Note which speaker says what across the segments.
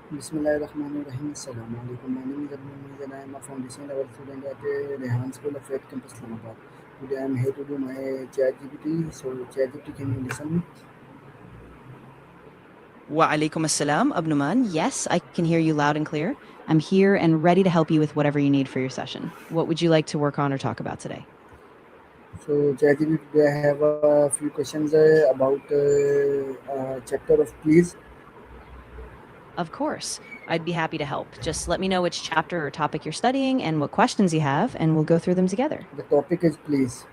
Speaker 1: Bismillahirrahmanirrahim. Assalamu alaikum. My name is Abdul Muiz and I am a foundation level student at Rehan School of Faith Campus, Islamabad. Today I am here to do my Chatgpt. So Chatgpt, can you listen me?
Speaker 2: Wa alaikum assalam, Abnuman. Yes, I can hear you loud and clear. I'm here and ready to help you with whatever you need for your session. What would you like to work on or talk about today?
Speaker 1: So Chatgpt, today I have a few questions about chapter of please.
Speaker 2: Of course, I'd be happy to help. Just let me know which chapter or topic you're studying and what questions you have, and we'll go through them together.
Speaker 1: The topic is please.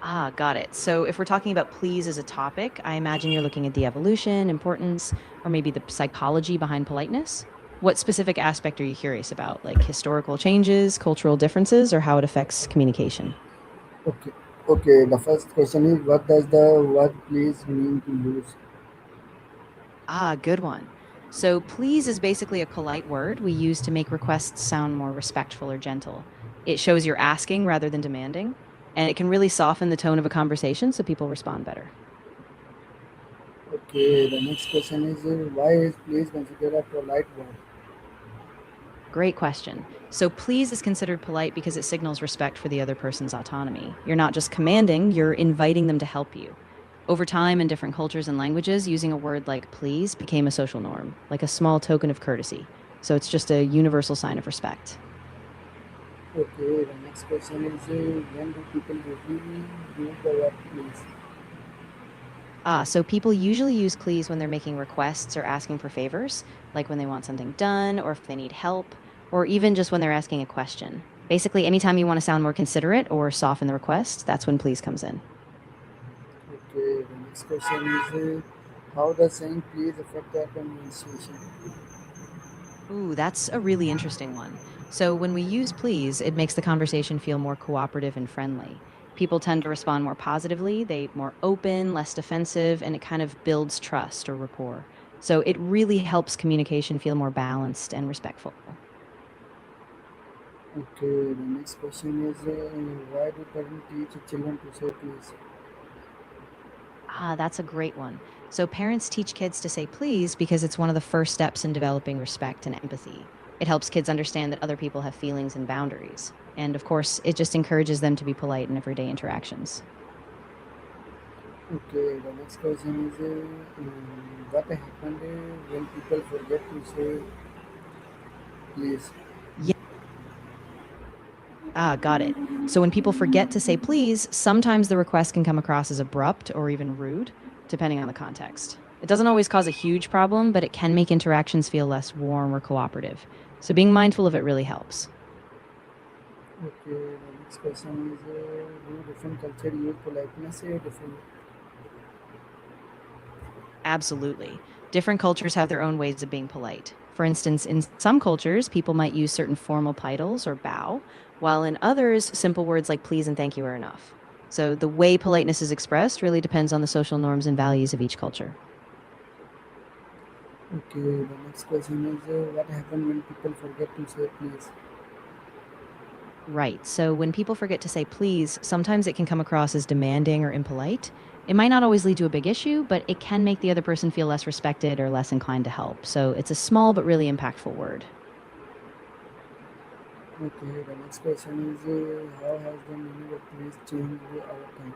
Speaker 2: Ah, got it. So if we're talking about please as a topic, I imagine you're looking at the evolution, importance, or maybe the psychology behind politeness. What specific aspect are you curious about, like historical changes, cultural differences, or how it affects communication?
Speaker 1: Okay. Okay. The first question is, what does the word please mean to use?
Speaker 2: Ah, good one. So, please is basically a polite word we use to make requests sound more respectful or gentle. It shows you're asking rather than demanding, and it can really soften the tone of a conversation so people respond better.
Speaker 1: Okay. The next question is, why is please considered a polite word?
Speaker 2: Great question. So, please is considered polite because it signals respect for the other person's autonomy. You're not just commanding, you're inviting them to help you. Over time, in different cultures and languages, using a word like please became a social norm, like a small token of courtesy. So, it's just a universal sign of respect.
Speaker 1: Okay, the next question is, when do people usually use the word please?
Speaker 2: So people usually use please when they're making requests or asking for favors, like when they want something done or if they need help, or even just when they're asking a question. Basically, anytime you want to sound more considerate or soften the request, that's when please comes in.
Speaker 1: Okay, the next question is, how does saying please affect our pronunciation?
Speaker 2: Ooh, that's a really interesting one. So when we use please, it makes the conversation feel more cooperative and friendly. People tend to respond more positively, they more open, less defensive, and it kind of builds trust or rapport. So it really helps communication feel more balanced and respectful.
Speaker 1: Okay, the next question is, why do parents teach children to say please?
Speaker 2: Ah, that's a great one. So, parents teach kids to say please because it's one of the first steps in developing respect and empathy. It helps kids understand that other people have feelings and boundaries. And of course, it just encourages them to be polite in everyday interactions.
Speaker 1: Okay, the next question is, what happened when people forget to say please?
Speaker 2: Yeah, got it. So, when people forget to say please, sometimes the request can come across as abrupt or even rude, depending on the context. It doesn't always cause a huge problem, but it can make interactions feel less warm or cooperative. So, being mindful of it really helps.
Speaker 1: Okay, the next question is, do different culture use politeness differently?
Speaker 2: Absolutely. Different cultures have their own ways of being polite. For instance, in some cultures, people might use certain formal titles or bow, while in others, simple words like please and thank you are enough. So the way politeness is expressed really depends on the social norms and values of each culture.
Speaker 1: Okay, the next question is, what happens when people forget to say please?
Speaker 2: Right. So when people forget to say please, sometimes it can come across as demanding or impolite. It might not always lead to a big issue, but it can make the other person feel less respected or less inclined to help. So it's a small but really impactful word.
Speaker 1: Okay, the next question is, how has the meaning of please changed over time?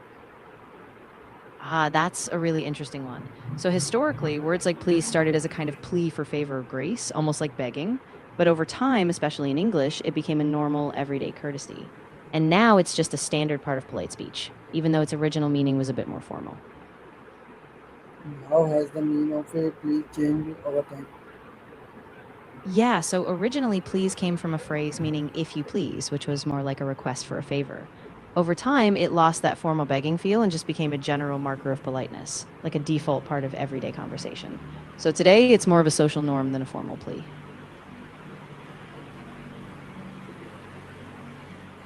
Speaker 2: Ah, that's a really interesting one. So historically, words like please started as a kind of plea for favor or grace, almost like begging. But over time, especially in English, it became a normal, everyday courtesy. And now it's just a standard part of polite speech, even though its original meaning was a bit more formal.
Speaker 1: How has the meaning of a please changed over time?
Speaker 2: Yeah, so originally, please came from a phrase meaning if you please, which was more like a request for a favor. Over time, it lost that formal begging feel and just became a general marker of politeness, like a default part of everyday conversation. So today, it's more of a social norm than a formal plea.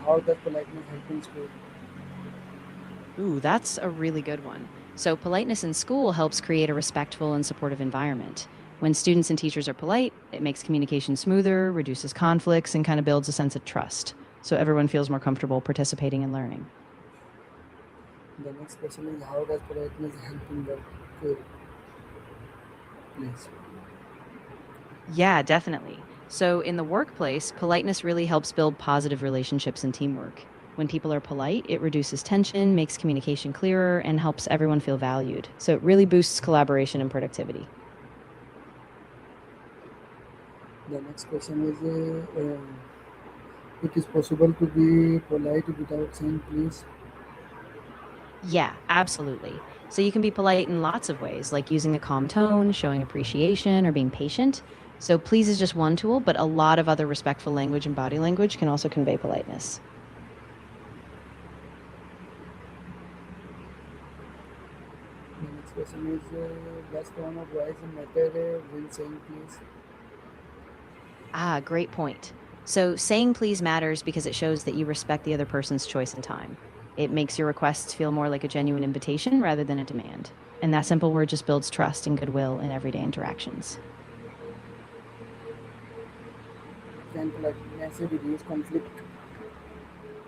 Speaker 1: How does politeness help in school?
Speaker 2: Ooh, that's a really good one. So, politeness in school helps create a respectful and supportive environment. When students and teachers are polite, it makes communication smoother, reduces conflicts, and kind of builds a sense of trust. So, everyone feels more comfortable participating and learning.
Speaker 1: The next question is, how does politeness help in workplace?
Speaker 2: Yeah, definitely. So, in the workplace, politeness really helps build positive relationships and teamwork. When people are polite, it reduces tension, makes communication clearer, and helps everyone feel valued. So, it really boosts collaboration and productivity.
Speaker 1: The next question is, it is possible to be polite without saying please.
Speaker 2: Yeah, absolutely. So, you can be polite in lots of ways, like using a calm tone, showing appreciation, or being patient. So, please is just one tool, but a lot of other respectful language and body language can also convey politeness.
Speaker 1: The next question is, does tone of voice matter when saying please?
Speaker 2: Ah, great point. So, saying please matters because it shows that you respect the other person's choice and time. It makes your requests feel more like a genuine invitation rather than a demand. And that simple word just builds trust and goodwill in everyday interactions.
Speaker 1: Can politeness reduce conflict?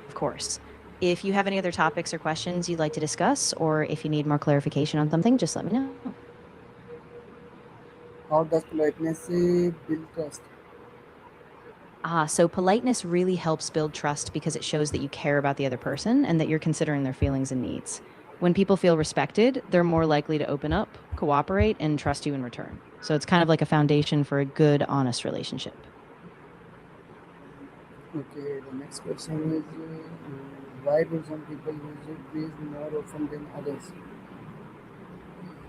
Speaker 2: Of course. If you have any other topics or questions you'd like to discuss, or if you need more clarification on something, just let me know.
Speaker 1: How does politeness build trust?
Speaker 2: So politeness really helps build trust because it shows that you care about the other person and that you're considering their feelings and needs. When people feel respected, they're more likely to open up, cooperate, and trust you in return. So it's kind of like a foundation for a good, honest relationship.
Speaker 1: Okay, the next question is, why do some people use please more often than others?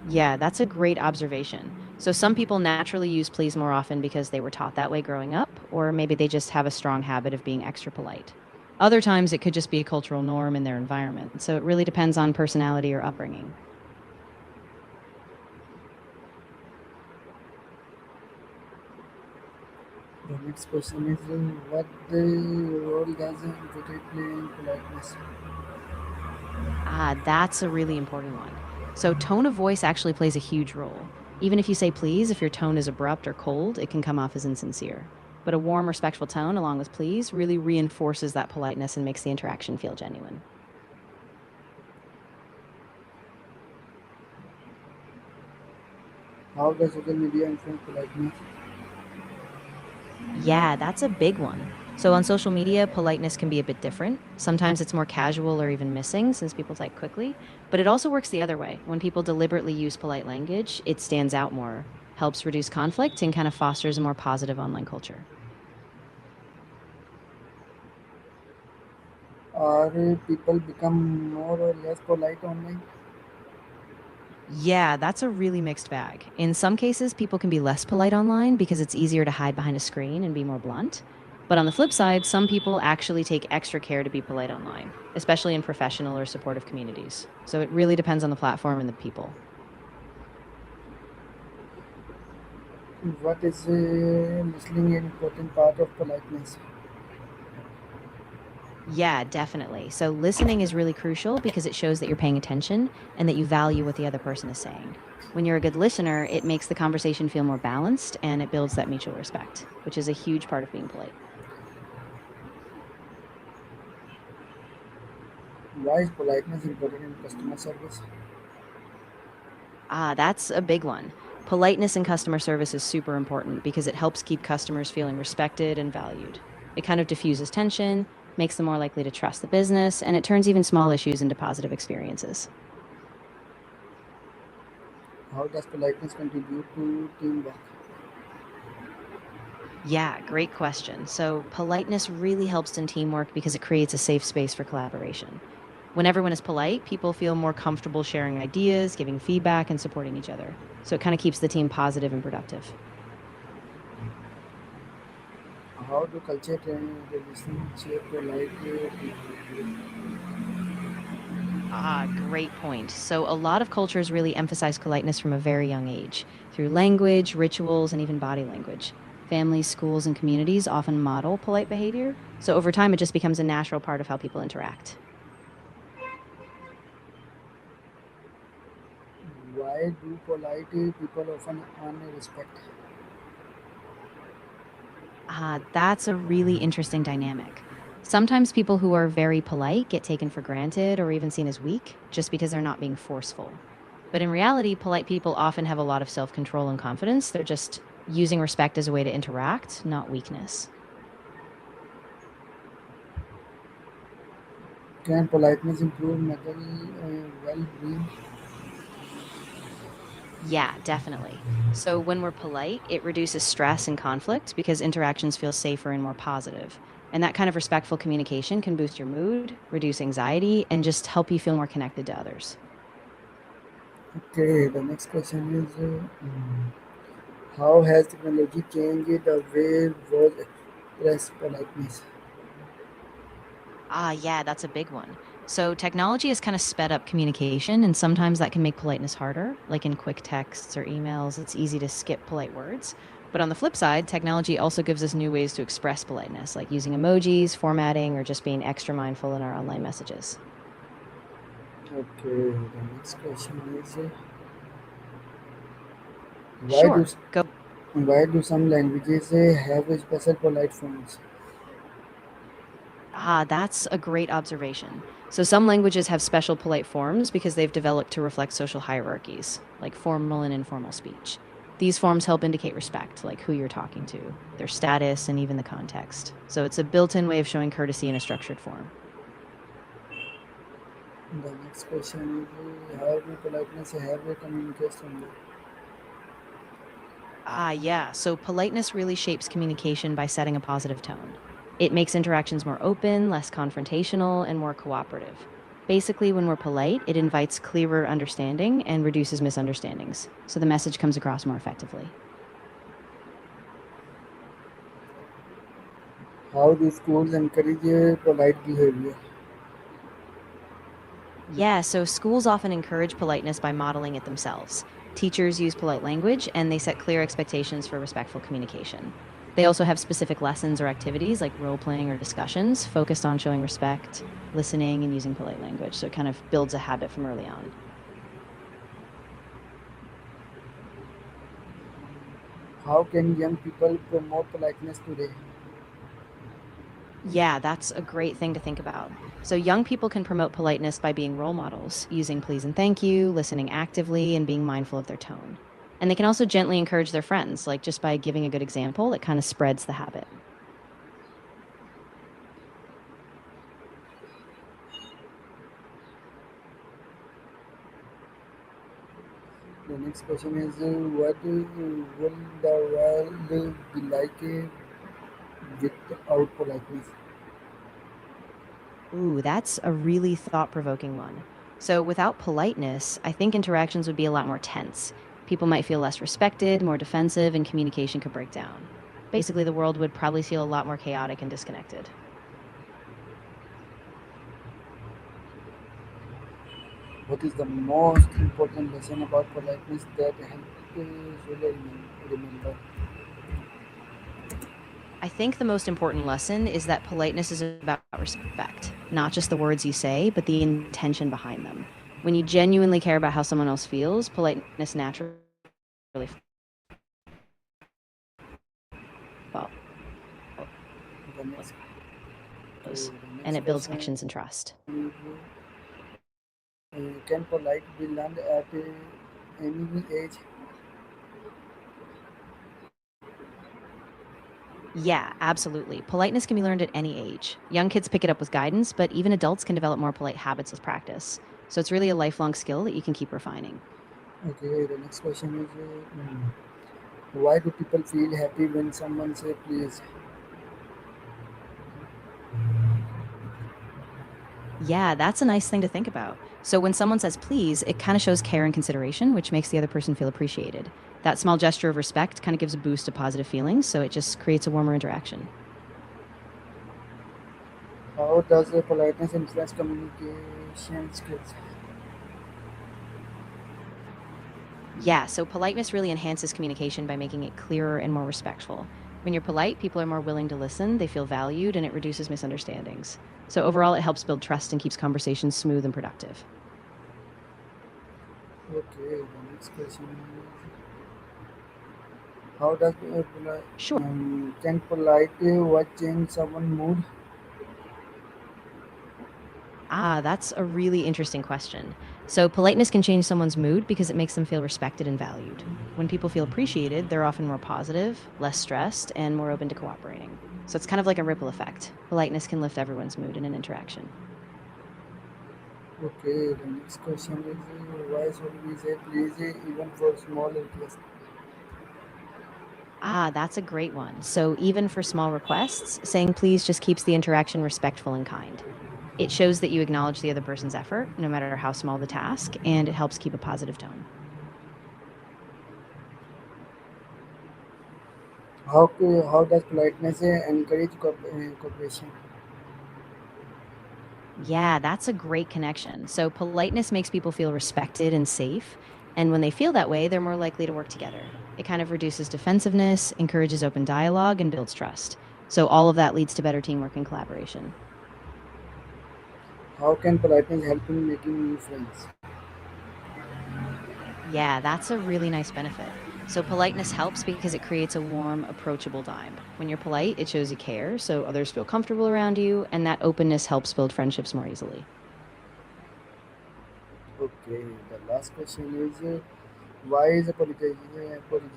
Speaker 2: Yeah, that's a great observation. So some people naturally use please more often because they were taught that way growing up, or maybe they just have a strong habit of being extra polite. Other times it could just be a cultural norm in their environment. So it really depends on personality or upbringing.
Speaker 1: The next question is, what role does empathy play in politeness?
Speaker 2: That's a really important one. So, tone of voice actually plays a huge role. Even if you say please, if your tone is abrupt or cold, it can come off as insincere. But a warm, respectful tone, along with please, really reinforces that politeness and makes the interaction feel genuine.
Speaker 1: How does social media influence politeness?
Speaker 2: Yeah, that's a big one. So, on social media, politeness can be a bit different. Sometimes it's more casual or even missing since people type quickly. But it also works the other way. When people deliberately use polite language, it stands out more, helps reduce conflict, and kind of fosters a more positive online culture.
Speaker 1: Are people become more or less polite online?
Speaker 2: Yeah, that's a really mixed bag. In some cases, people can be less polite online because it's easier to hide behind a screen and be more blunt. But on the flip side, some people actually take extra care to be polite online, especially in professional or supportive communities. So it really depends on the platform and the people.
Speaker 1: What is listening an important part of politeness?
Speaker 2: Yeah, definitely. So listening is really crucial because it shows that you're paying attention and that you value what the other person is saying. When you're a good listener, it makes the conversation feel more balanced and it builds that mutual respect, which is a huge part of being polite.
Speaker 1: Why is politeness important in customer service?
Speaker 2: That's a big one. Politeness in customer service is super important because it helps keep customers feeling respected and valued. It kind of diffuses tension, makes them more likely to trust the business, and it turns even small issues into positive experiences.
Speaker 1: How does politeness contribute to teamwork?
Speaker 2: Yeah, great question. So, politeness really helps in teamwork because it creates a safe space for collaboration. When everyone is polite, people feel more comfortable sharing ideas, giving feedback, and supporting each other. So, it kind of keeps the team positive and productive.
Speaker 1: How do culture and religion shape polite people?
Speaker 2: Great point. So, a lot of cultures really emphasize politeness from a very young age through language, rituals, and even body language. Families, schools, and communities often model polite behavior. So, over time, it just becomes a natural part of how people interact.
Speaker 1: Why do polite people often earn respect?
Speaker 2: That's a really interesting dynamic. Sometimes people who are very polite get taken for granted or even seen as weak just because they're not being forceful. But in reality, polite people often have a lot of self control and confidence. They're just using respect as a way to interact, not weakness.
Speaker 1: Can politeness improve mental well-being?
Speaker 2: Yeah, definitely. So when we're polite, it reduces stress and conflict because interactions feel safer and more positive. And that kind of respectful communication can boost your mood, reduce anxiety, and just help you feel more connected to others.
Speaker 1: Okay, the next question is how has technology changed the way words express politeness?
Speaker 2: Ah, yeah, that's a big one. So technology has kind of sped up communication, and sometimes that can make politeness harder. Like in quick texts or emails, it's easy to skip polite words. But on the flip side, technology also gives us new ways to express politeness, like using emojis, formatting, or just being extra mindful in our online messages.
Speaker 1: Okay, the next question is why do
Speaker 2: Sure. Go.
Speaker 1: why do some languages have a special polite forms?
Speaker 2: Ah, that's a great observation. So some languages have special polite forms because they've developed to reflect social hierarchies, like formal and informal speech. These forms help indicate respect, like who you're talking to, their status, and even the context. So it's a built in way of showing courtesy in a structured form.
Speaker 1: The next question is how do politeness have a communication?
Speaker 2: Ah, yeah. So politeness really shapes communication by setting a positive tone. It makes interactions more open, less confrontational, and more cooperative. Basically, when we're polite, it invites clearer understanding and reduces misunderstandings. So the message comes across more effectively.
Speaker 1: How do schools encourage polite behavior?
Speaker 2: Yeah, so schools often encourage politeness by modeling it themselves. Teachers use polite language and they set clear expectations for respectful communication. They also have specific lessons or activities like role playing or discussions focused on showing respect, listening, and using polite language. So it kind of builds a habit from early on.
Speaker 1: How can young people promote politeness today?
Speaker 2: Yeah, that's a great thing to think about. So, young people can promote politeness by being role models, using please and thank you, listening actively, and being mindful of their tone. And they can also gently encourage their friends, like just by giving a good example, it kind of spreads the habit.
Speaker 1: The next question is what will the world be like without politeness?
Speaker 2: Ooh, that's a really thought provoking one. So, without politeness, I think interactions would be a lot more tense. People might feel less respected, more defensive, and communication could break down. Basically, the world would probably feel a lot more chaotic and disconnected.
Speaker 1: What is the most important lesson about politeness that help really remember?
Speaker 2: I think the most important lesson is that politeness is about respect, not just the words you say, but the intention behind them. When you genuinely care about how someone else feels, politeness naturally
Speaker 1: The next,
Speaker 2: follows,
Speaker 1: the
Speaker 2: and
Speaker 1: next
Speaker 2: it builds
Speaker 1: question
Speaker 2: connections and trust.
Speaker 1: is can polite be learned at any age?
Speaker 2: Yeah, absolutely. Politeness can be learned at any age. Young kids pick it up with guidance, but even adults can develop more polite habits with practice. So it's really a lifelong skill that you can keep refining.
Speaker 1: Okay, the next question is why do people feel happy when someone say please?
Speaker 2: Yeah, that's a nice thing to think about. So when someone says please, it kind of shows care and consideration, which makes the other person feel appreciated. That small gesture of respect kind of gives a boost to positive feelings, so it just creates a warmer interaction.
Speaker 1: How does politeness influence communication skills?
Speaker 2: Yeah, so politeness really enhances communication by making it clearer and more respectful. When you're polite, people are more willing to listen, they feel valued, and it reduces misunderstandings. So overall, it helps build trust and keeps conversations smooth and productive.
Speaker 1: Okay, the next question is how does
Speaker 2: Sure.
Speaker 1: can polite what change someone mood?
Speaker 2: Ah, that's a really interesting question. So, politeness can change someone's mood because it makes them feel respected and valued. When people feel appreciated, they're often more positive, less stressed, and more open to cooperating. So, it's kind of like a ripple effect. Politeness can lift everyone's mood in an interaction.
Speaker 1: Okay, the next question is why should we say please even for small requests?
Speaker 2: That's a great one. So, even for small requests, saying please just keeps the interaction respectful and kind. It shows that you acknowledge the other person's effort, no matter how small the task, and it helps keep a positive tone.
Speaker 1: How does politeness encourage cooperation?
Speaker 2: Yeah, that's a great connection. So, politeness makes people feel respected and safe. And when they feel that way, they're more likely to work together. It kind of reduces defensiveness, encourages open dialogue, and builds trust. So, all of that leads to better teamwork and collaboration.
Speaker 1: How can politeness help in making new friends?
Speaker 2: Yeah, that's a really nice benefit. So, politeness helps because it creates a warm, approachable vibe. When you're polite, it shows you care, so others feel comfortable around you, and that openness helps build friendships more easily.
Speaker 1: Okay, the last question is why is politically important?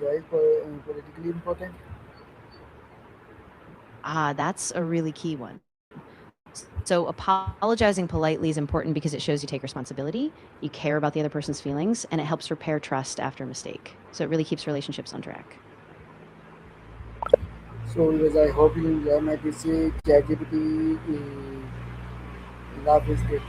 Speaker 2: That's a really key one. So, apologizing politely is important because it shows you take responsibility, you care about the other person's feelings, and it helps repair trust after a mistake. So, it really keeps relationships on track.
Speaker 1: So, because I hope you enjoy my PC. ChatGPT love is good.